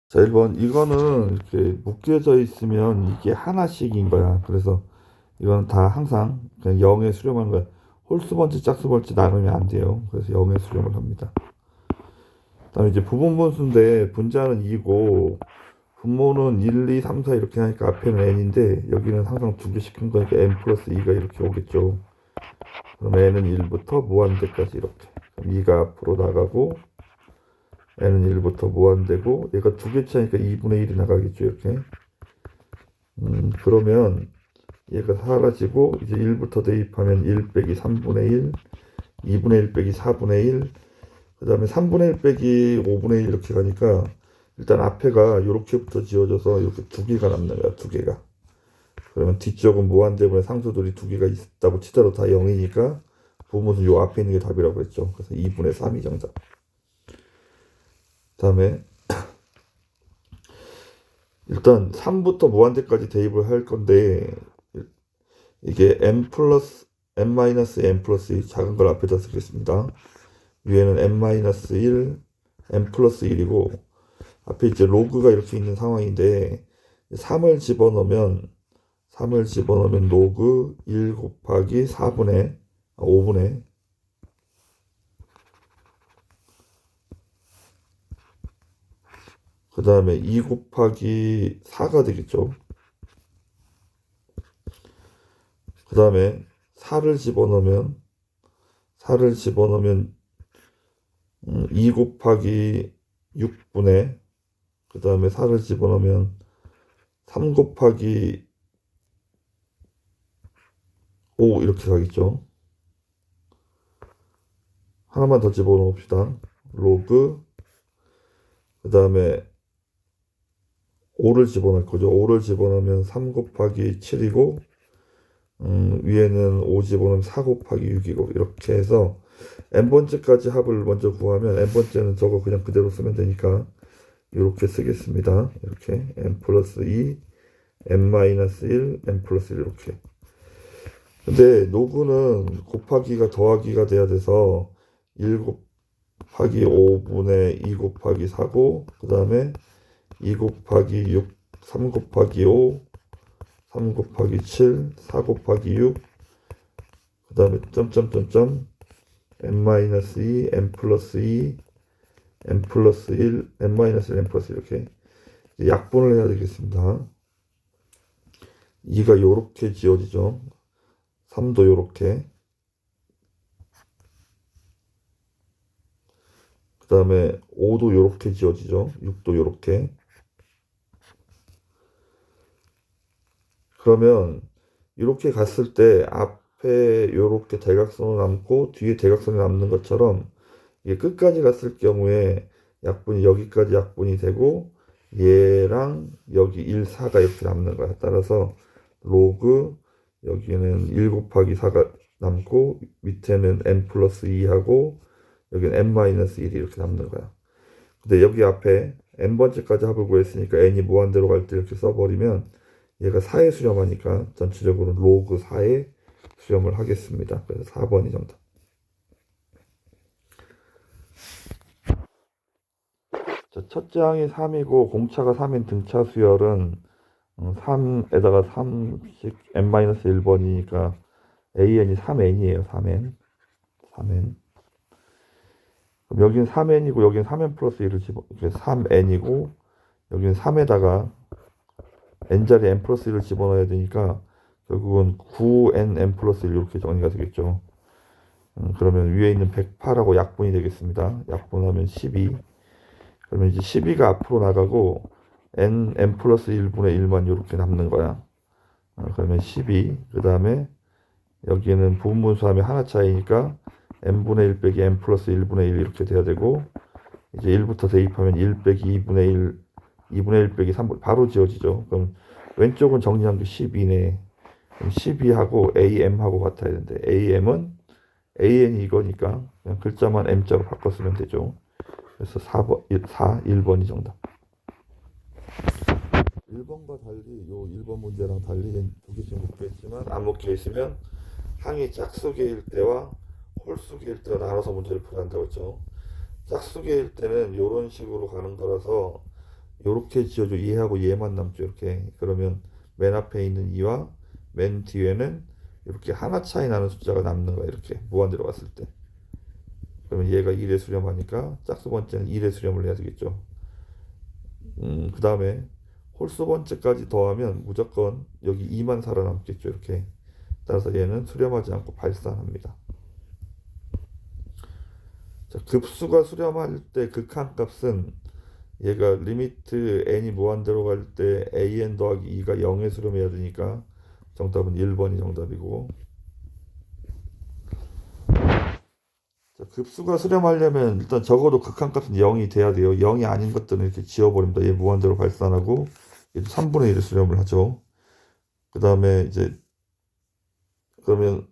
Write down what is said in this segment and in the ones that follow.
자, 1번. 이거는 이렇게 묶여져 있으면 이게 하나씩인 거야. 그래서 이거는 다 항상 그냥 0에 수렴하는 거야. 홀수번째, 짝수번째 나누면 안 돼요. 그래서 0에 수렴을 합니다. 그다음에 이제 부분분수인데 분자는 2고 분모는 1, 2, 3, 4 이렇게 하니까 앞에는 n인데 여기는 항상 두 개씩 큰 거니까 n 플러스 2가 이렇게 오겠죠. 그럼 n은 1부터 무한대까지 이렇게. 그럼 2가 앞으로 나가고 n은 1부터 무한대고 얘가 두 개 차니까 2분의 1이 나가겠죠. 이렇게. 그러면 얘가 사라지고 이제 1부터 대입하면 1 빼기 3분의 1, 2분의 1 빼기 4분의 1, 그 다음에 3분의 1 빼기 5분의 1 이렇게 가니까 일단 앞에가 이렇게부터 지워져서 이렇게 두 개가 남는 거야. 두 개가. 그러면 뒤쪽은 무한대분의 상수들이 두 개가 있다고 치더라도 다 0이니까 부분은 요 앞에 있는 게 답이라고 그랬죠. 그래서 2분의 3이 정답. 그 다음에 일단 3부터 무한대까지 대입을 할 건데 이게 m 플러스 m 마이너스 n 플러스 1 작은 걸 앞에다 쓰겠습니다. 위에는 m-1, m 플러스 1이고 앞에 이제 로그가 이렇게 있는 상황인데 3을 집어넣으면 로그 1 곱하기 5분의 그 다음에 2 곱하기 4가 되겠죠. 그 다음에 4를 집어넣으면 2 곱하기 6분의 그 다음에 4를 집어넣으면 3 곱하기 5 이렇게 가겠죠. 하나만 더 집어넣읍시다. 로그 그 다음에 5를 집어넣을 거죠. 5를 집어넣으면 3 곱하기 7이고 위에는 5 집어넣으면 4 곱하기 6이고 이렇게 해서 n번째까지 합을 먼저 구하면 n번째는 저거 그냥 그대로 쓰면 되니까 이렇게 쓰겠습니다. 이렇게 n 플러스 2, n 마이너스 1, n 플러스 1 이렇게. 근데 로그는 곱하기가 더하기가 돼야 돼서 1 곱하기 5분의 2 곱하기 4고 그 다음에 2 곱하기 6, 3 곱하기 5, 3 곱하기 7, 4 곱하기 6, 그 다음에 점점점점 n-2, n 플러스 2, n 플러스 1, n-1, n 플러스 이렇게 약분을 해야 되겠습니다. 2가 요렇게 지워지죠. 3도 요렇게. 그 다음에 5도 요렇게 지워지죠. 6도 요렇게. 그러면 이렇게 갔을 때 앞에 요렇게 대각선을 남고 뒤에 대각선이 남는 것처럼 이게 끝까지 갔을 경우에 약분이 여기까지 약분이 되고 얘랑 여기 1, 4가 이렇게 남는 거야. 따라서 로그 여기는 1 곱하기 4가 남고 밑에는 n 플러스 2하고 여기는 n 마이너스 1이 이렇게 남는 거야. 근데 여기 앞에 n번째까지 합을 구했으니까 n이 무한대로 갈 때 이렇게 써버리면 얘가 4에 수렴하니까 전체적으로 로그 4에 수렴을 하겠습니다. 그래서 4번이 정답. 자, 첫째 항이 3이고 공차가 3인 등차 수열은 3에다가 3씩 n-1번이니까 an이 3n이에요. 3n. 그럼 여기는 3n이고 여기는 3n 플러스 1을 집어 3n이고 여기는 3에다가 n자리 n 플러스 1을 집어넣어야 되니까 결국은 9nn 플러스 1 이렇게 정리가 되겠죠. 그러면 위에 있는 108하고 약분이 되겠습니다. 약분하면 12. 그러면 이제 12가 앞으로 나가고 n 플러스 1분의 1만 이렇게 남는 거야. 그러면 12. 그 다음에 여기는 부분분수하면 하나 차이니까 n분의 1 빼기 n 플러스 1분의 1 이렇게 돼야 되고 이제 1부터 대입하면 1 빼기 2분의 1, 2분의 1 빼기 3 바로 지워지죠. 그럼 왼쪽은 정리한 게 12네. 그럼 12하고 am하고 같아야 되는데 am은 an이 이거니까 그냥 글자만 m자로 바꿔 쓰면 되죠. 그래서 1번이 정답. 1번과 달리 요 1번 문제랑 달리 두 개씩 묶여 있지만 안 묶여 있으면 항이 짝수개일 때와 홀수개일 때가 나눠서 문제를 풀어야 한다고 했죠. 짝수개일 때는 이런 식으로 가는 거라서 요렇게 지어줘. 얘하고 얘만 남죠. 이렇게. 그러면 맨 앞에 있는 2와 맨 뒤에는 이렇게 하나 차이 나는 숫자가 남는 거야. 이렇게 무한대로 갔을 때. 그러면 얘가 1에 수렴하니까 짝수 번째는 1에 수렴을 해야 되겠죠. 그 다음에 홀수 번째까지 더하면 무조건 여기 2만 살아남겠죠. 이렇게. 따라서 얘는 수렴하지 않고 발산합니다. 자, 급수가 수렴할 때 극한값은 얘가 리미트 n이 무한대로 갈 때 an 더하기 2가 0에 수렴해야 되니까 정답은 1번이 정답이고, 자, 급수가 수렴하려면 일단 적어도 극한값은 0이 돼야 돼요. 0이 아닌 것들은 이렇게 지워버립니다. 얘 무한대로 발산하고 얘도 3분의 1을 수렴을 하죠. 그 다음에 이제 그러면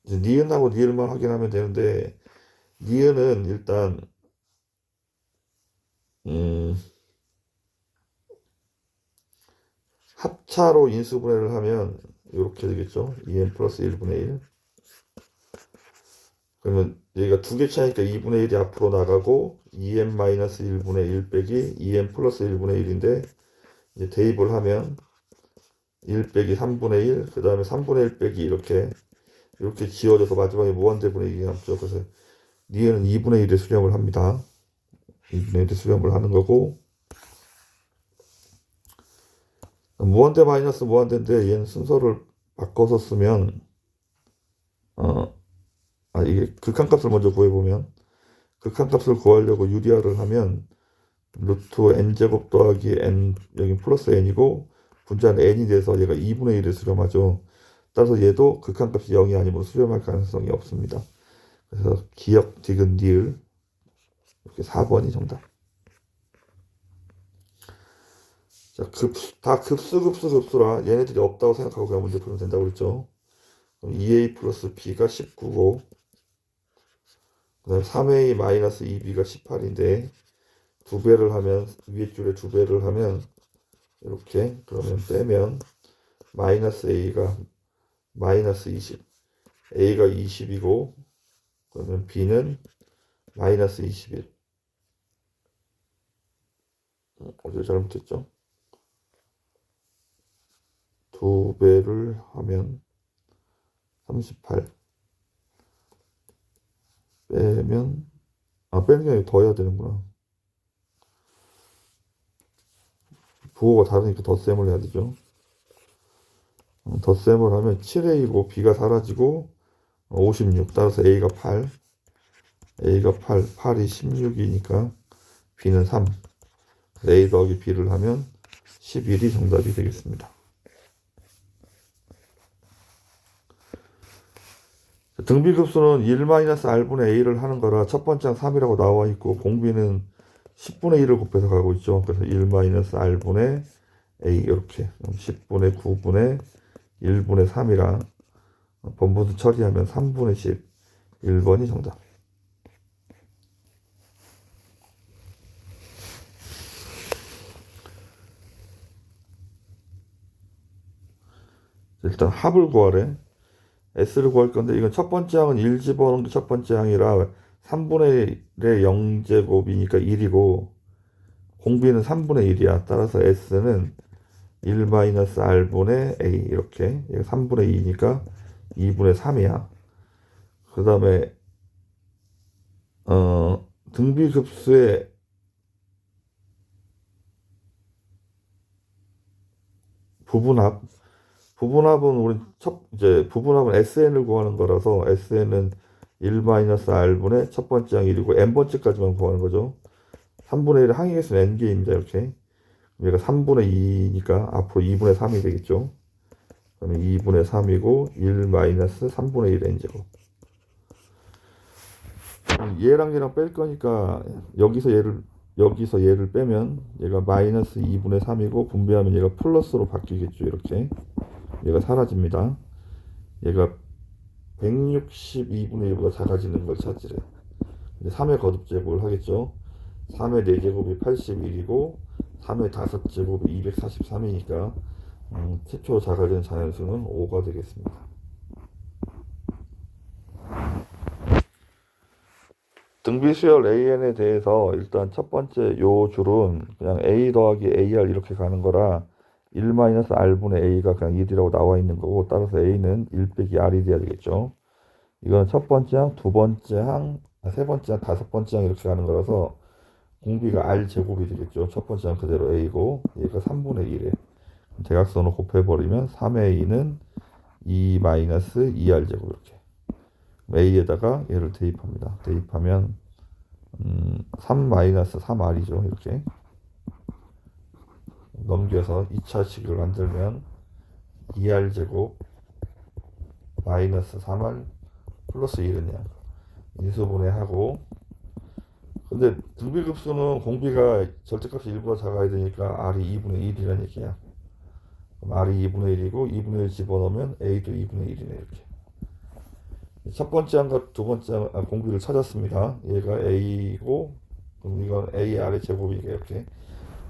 이제 니은하고 니을만 확인하면 되는데, 니은은 일단 음, 합차로 인수분해를 하면 이렇게 되겠죠. 2n 플러스 1분의 1. 그러면 얘가 두 개 차니까 2분의 1이 앞으로 나가고 2n 마이너스 1분의 1 빼기 2n 플러스 1분의 1인데, 이제 대입을 하면 1 빼기 3분의 1, 그 다음에 3분의 1 빼기 이렇게 지워져서 마지막에 무한대분의 1이 남죠. 그래서 니은은 2분의 1에 수렴을 합니다. 2분의 1에 수렴을 하는 거고, 무한대 마이너스 무한대인데 얘는 순서를 바꿔서 쓰면 이게 극한값을 먼저 구해보면, 극한값을 구하려고 유리화를 하면 루트 n제곱 더하기 n, 여기 플러스 n이고 분자는 n이 돼서 얘가 2분의 1에 수렴하죠. 따라서 얘도 극한값이 0이 아니면 수렴할 가능성이 없습니다. 그래서 기역, 디귿, 니을 이렇게 4번이 정답. 자, 다 급수라 얘네들이 없다고 생각하고 그냥 문제 풀면 된다고 그랬죠. 그럼 2a 플러스 b가 19고, 그 다음에 3a 마이너스 2b가 18인데 두 배를 하면, 위에 줄에 두 배를 하면 이렇게, 그러면 빼면 마이너스 a가 마이너스 20, a가 20이고 그러면 b는 마이너스 21. 어제 잘못했죠? 두 배를 하면 38 빼면, 빼는 게 아니라 더 해야 되는구나. 부호가 다르니까 덧셈을 해야 되죠. 덧셈을 하면 7a고 b가 사라지고 56. 따라서 a가 8, a가 8, 8이 16이니까 b는 3. a 더하기 b를 하면 11이 정답이 되겠습니다. 등비급수는 1-r분의 a를 하는 거라 첫 번째는 3이라고 나와 있고 공비는 10분의 1을 곱해서 가고 있죠. 그래서 1-r분의 a 이렇게 10분의 9분의 1분의 3이라 번분수 처리하면 3분의 10, 1번이 정답. 일단 합을 구하래. S를 구할 건데 이건 첫 번째 항은 1 집어넣은 게 첫 번째 항이라 3분의 1의 0제곱이니까 1이고 공비는 3분의 1이야. 따라서 S는 1-r분의 a 이렇게, 얘가 3분의 2니까 2분의 3이야. 그 다음에 등비급수의 부분합은 우리 이제 부분합은 SN을 구하는 거라서 SN은 1-r분의 첫 번째 항 1이고 n번째까지만 구하는 거죠. 3분의 1의 항의 개수는 n개입니다. 이렇게. 얘가 3분의 2니까 앞으로 2분의 3이 되겠죠. 그러면 2분의 3이고 1-3분의 1 n제곱. 얘랑 얘랑 뺄 거니까 여기서 얘를 빼면 얘가 마이너스 2분의 3이고 분배하면 얘가 플러스로 바뀌겠죠. 이렇게 얘가 사라집니다. 얘가 162분의 1보다 작아지는 걸 찾으래. 3의 거듭제곱을 하겠죠. 3의 4제곱이 81이고 3의 5제곱이 243이니까 최초로 작아지는 자연수는 5가 되겠습니다. 등비수열 AN에 대해서 일단 첫 번째 요 줄은 그냥 A 더하기 AR 이렇게 가는 거라 1-R분의 A가 그냥 1이라고 나와 있는 거고, 따라서 A는 1 빼기 R이 돼야 되겠죠. 이건 첫 번째 항, 두 번째 항, 세 번째 항, 다섯 번째 항 이렇게 가는 거라서 공비가 R 제곱이 되겠죠. 첫 번째 항 그대로 A고 얘가 3분의 1에 대각선으로 곱해버리면 3A는 2-2R 제곱 이렇게. A에다가 얘를 대입합니다. 대입하면 3-3R이죠. 이렇게 넘겨서 2차식을 만들면 2R 제곱 마이너스 3R 플러스 1은요. 인수분해하고, 근데 등비급수는 공비가 절대값이 1보다 작아야 되니까 R이 2분의 1이라는 얘기야. 그럼 R이 2분의 1이고 2분의 1 집어넣으면 A도 2분의 1이네 이렇게. 첫 번째 항과 두 번째 항 공비를 찾았습니다. 얘가 A고, 그럼 이건 A R의 제곱이게 이렇게.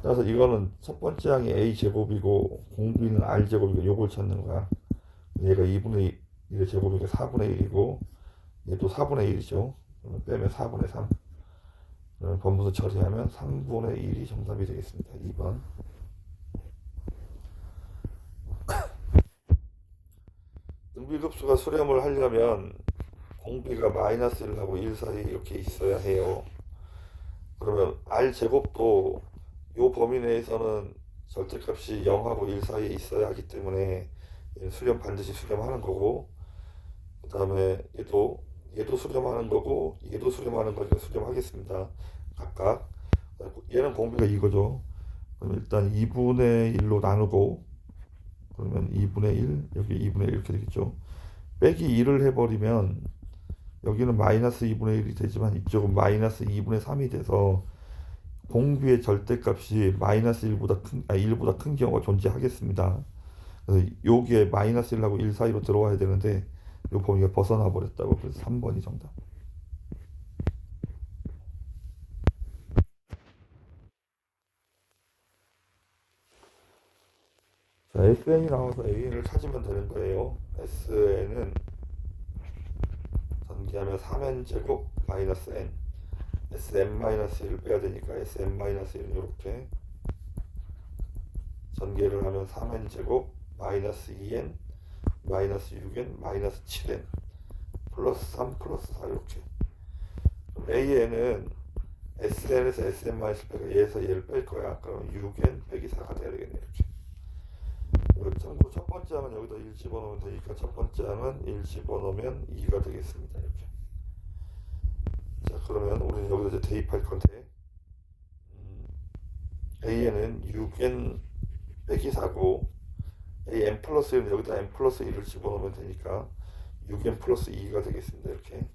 따라서 이거는 첫 번째 항이 A 제곱이고 공비는 R 제곱이고 요걸 찾는 거야. 얘가 2분의 1의 제곱이니까 4분의 1이고 얘도 4분의 1이죠. 빼면 4분의 3. 그러면 번분수 처리하면 3분의 1이 정답이 되겠습니다. 2번. 등비급수가 수렴을 하려면 공비가 마이너스 1하고 1 사이에 이렇게 있어야 해요. 그러면 R 제곱도 요 범위 내에서는 절대값이 0하고 1 사이에 있어야 하기 때문에 수렴 반드시 수렴하는 거고, 그 다음에 얘도 수렴하는 거고 얘도 수렴하는 거니까 수렴하겠습니다. 각각. 얘는 공비가 이거죠. 그럼 일단 2분의 1로 나누고, 그러면 2분의 1 여기 2분의 1 이렇게 되겠죠. 빼기 2를 해버리면 여기는 마이너스 2분의 1이 되지만 이쪽은 마이너스 2분의 3이 돼서 공비의 절대값이 마이너스 1보다 큰 경우가 존재하겠습니다. 그래서 요게 마이너스 1하고 1 사이로 들어와야 되는데 요 범위가 벗어나 버렸다고. 그래서 3번이 정답. 자, SN이 나와서 AN을 찾으면 되는 거예요. SN은 전개하면 3n 제곱 마이너스 n, Sn-1을 빼야 되니까 Sn-1은 이렇게 전개를 하면 3n 제곱 마이너스 2n 마이너스 6n 마이너스 7n 플러스 3 플러스 4 이렇게. 그럼 AN은 SN에서 SN-1을 빼고 얘에서 얘를 뺄 거야. 그럼 6n 빼기 4가 돼야 되겠네 이렇게. 참고로 첫 번째 항은 여기다 1 집어넣으면 되니까 첫 번째 항은 1 집어넣으면 2가 되겠습니다 이렇게. 자, 그러면 우리는 여기다 이제 대입할 건데, AN은 6n 빼기 4고 AN 플러스 1은 여기다 n 플러스 1을 집어넣으면 되니까 6n 플러스 2가 되겠습니다 이렇게.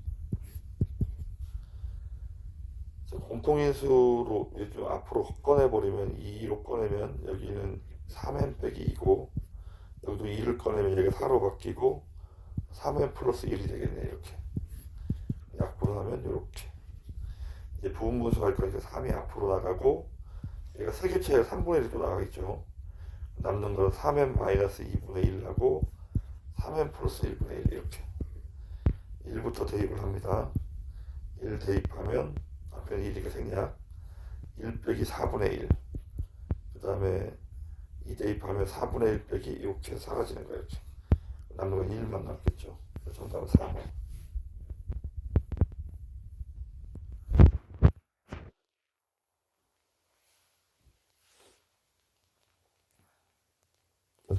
자, 공통인수로 좀 앞으로 꺼내버리면 2로 꺼내면 여기는 3n 빼기 2고 여기도 2를 꺼내면 얘가 4로 바뀌고 3n 플러스 1이 되겠네 이렇게. 약분하면 이렇게. 이제 부분분수 할 거니까 3이 앞으로 나가고 얘가 세개체에 3분의 1도 나가겠죠. 남는 건 3n 마이너스 2분의 1하고 3n 플러스 1분의 1 이렇게. 1부터 대입을 합니다. 1 대입하면 앞에는 1이니까 생략 1 빼기 4분의 1, 그 다음에 2 대입하면 4분의 1 빼기 이렇게 사라지는 거예요 이렇게. 남는 건 1만 남겠죠. 정답은 4번.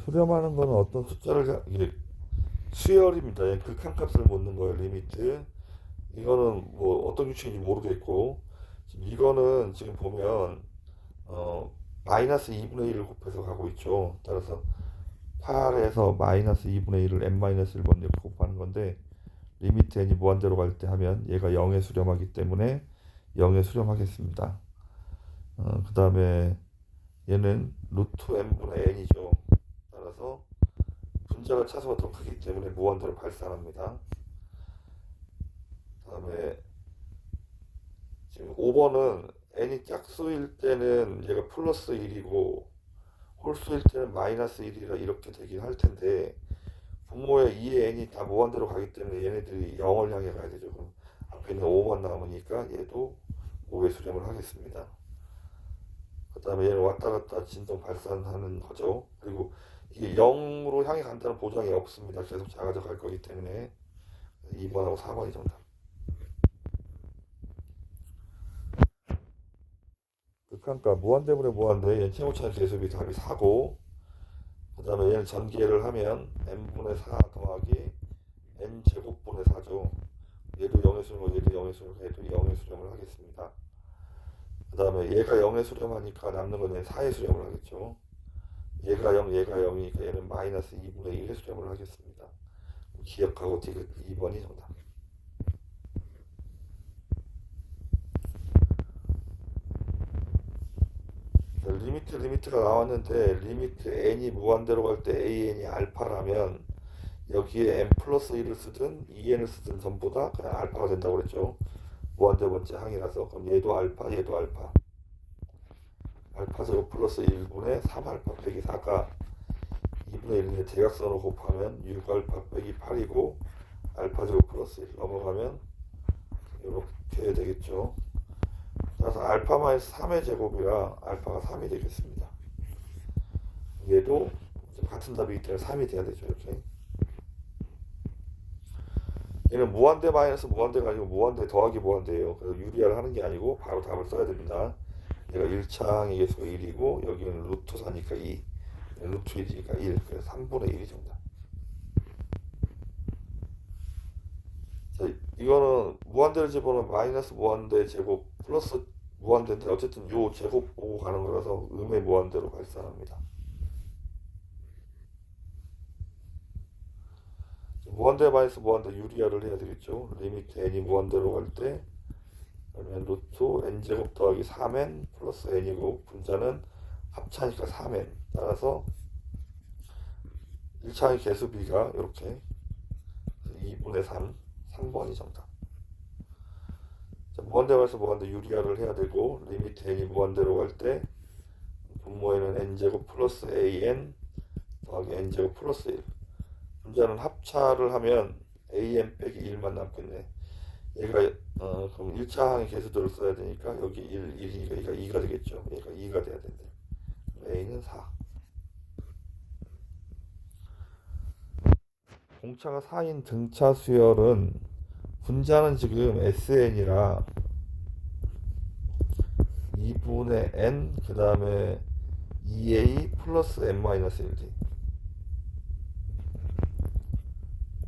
수렴하는 거는 어떤 숫자를 이게 수열입니다. 극한값을 묻는 거예요. 리미트. 이거는 뭐 어떤 규칙인지 모르겠고, 지금 이거는 지금 보면 마이너스 2분의 1을 곱해서 가고 있죠. 따라서 8에서 마이너스 2분의 1을 n-1번 이렇게 곱하는 건데, 리미트 n이 무한대로 갈 때 하면 얘가 0에 수렴하기 때문에 0에 수렴하겠습니다. 그 다음에 얘는 루트 n분의 n이죠. 따라서 분자가 차수가 더 크기 때문에 무한대로 발산합니다. 그 다음에 지금 5번은 n이 짝수일 때는 얘가 플러스 1이고 홀수일 때는 마이너스 1이라 이렇게 되긴 할 텐데, 분모의 2의 n이 다 무한대로 가기 때문에 얘네들이 0을 향해 가야 되죠. 그럼 앞에 있는 5만 남으니까 얘도 5에 수렴을 하겠습니다. 그 다음에 얘는 왔다 갔다 진동 발산하는 거죠. 그리고 이게 0으로 향해 간다는 보장이 없습니다. 계속 작아져 갈 거기 때문에 2번하고 4번이 정답. 극한가 무한대분의 무한대 얘는 최고차의 계수비 답이 4고, 그 다음에 얘는 전개를 하면 n분의 4 더하기 n제곱분의 4죠. 얘도 0의 수렴을 얘도 0의 수렴을 얘도 0의 수렴을 하겠습니다. 그 다음에 얘가 0의 수렴하니까 남는 건 얘는 4의 수렴을 하겠죠. 얘가 0, 얘가 0이니까 얘는 마이너스 2분의 1의 수렴을 하겠습니다. 기억하고 디귿 2번이 정답. 리미트가 나왔는데 리미트 n이 무한대로 갈 때 an이 알파라면 여기에 n 플러스 1을 쓰든 2n을 쓰든 전부 다 그냥 알파가 된다고 그랬죠. 무한대 번째 항이라서. 그럼 얘도 알파 얘도 알파. 알파 제곱 플러스 1분의 3알파 빼기 4가 2분의 1인데 대각선으로 곱하면 6알파 빼기 8이고 알파 제곱 플러스 1 넘어가면 이렇게 되겠죠. 따라서 알파 마이너스 3의 제곱이라 알파가 3이 되겠습니다. 얘도 같은 답이기 때문에 3이 돼야 되죠. 이렇게. 얘는 무한대 마이너스 무한대가 아니고 무한대 더하기 무한대예요. 그래서 유리화를 하는 게 아니고 바로 답을 써야 됩니다. 얘가 1차항의 개수가 1이고 여기는 루트 4니까 2, 루트 1이니까 1, 그래서 3분의 1이 정답. 자, 이거는 무한대를 집어넣으면 마이너스 무한대 제곱 플러스 무한대인데 어쨌든 요 제곱 보고 가는 거라서 음의 무한대로 발산합니다. 무한대 마이너스 무한대 유리화를 해야 되겠죠. 리미트 n이 무한대로 갈 때 그러면 루트 n제곱 더하기 3n 플러스 n이고 분자는 합차니까 3n. 따라서 1차의 개수비가 이렇게 2분의 3, 3번이 정답. 자, 무한대 마이너스 무한대 유리화를 해야 되고 리미트 n이 무한대로 갈 때 분모에는 n제곱 플러스 an 더하기 n제곱 플러스 1. 분자는 합차를 하면 an 빼기 1만 남겠네. 얘가 그럼 1차 항의 개수들을 써야 되니까 여기 1, 1이니까 얘가 2가 되겠죠. 얘가 2가 돼야 된대. a는 4. 공차가 4인 등차 수열은 분자는 지금 SN이라 2분의 N 그 다음에 2A 플러스 N-1D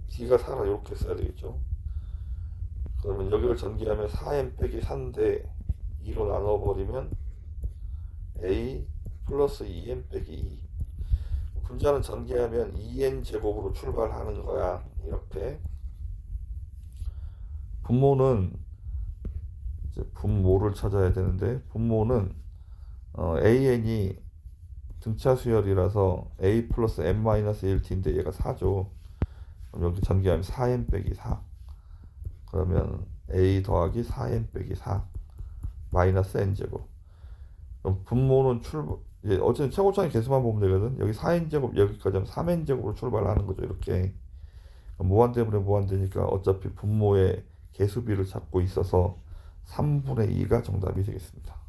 D가 4라 이렇게 써야 되겠죠. 그러면 여기를 전개하면 4N 빼기 4인데 2로 나눠버리면 A 플러스 2N 빼기 2. 분자는 전개하면 2N 제곱으로 출발하는 거야. 이렇게. 분모는 이제 분모를 찾아야 되는데 분모는 AN이 등차 수열이라서 A 플러스 N-1T인데 얘가 4죠. 그럼 여기 전개하면 4N 빼기 4. 그러면 A 더하기 4N 빼기 4 마이너스 N제곱. 그럼 분모는 어쨌든 최고차의 개수만 보면 되거든. 여기 4N제곱 여기까지 하면 3N제곱으로 출발하는 거죠. 이렇게. 무한대분의 무한대니까 어차피 분모의 개수비를 찾고 있어서 3분의 2가 정답이 되겠습니다.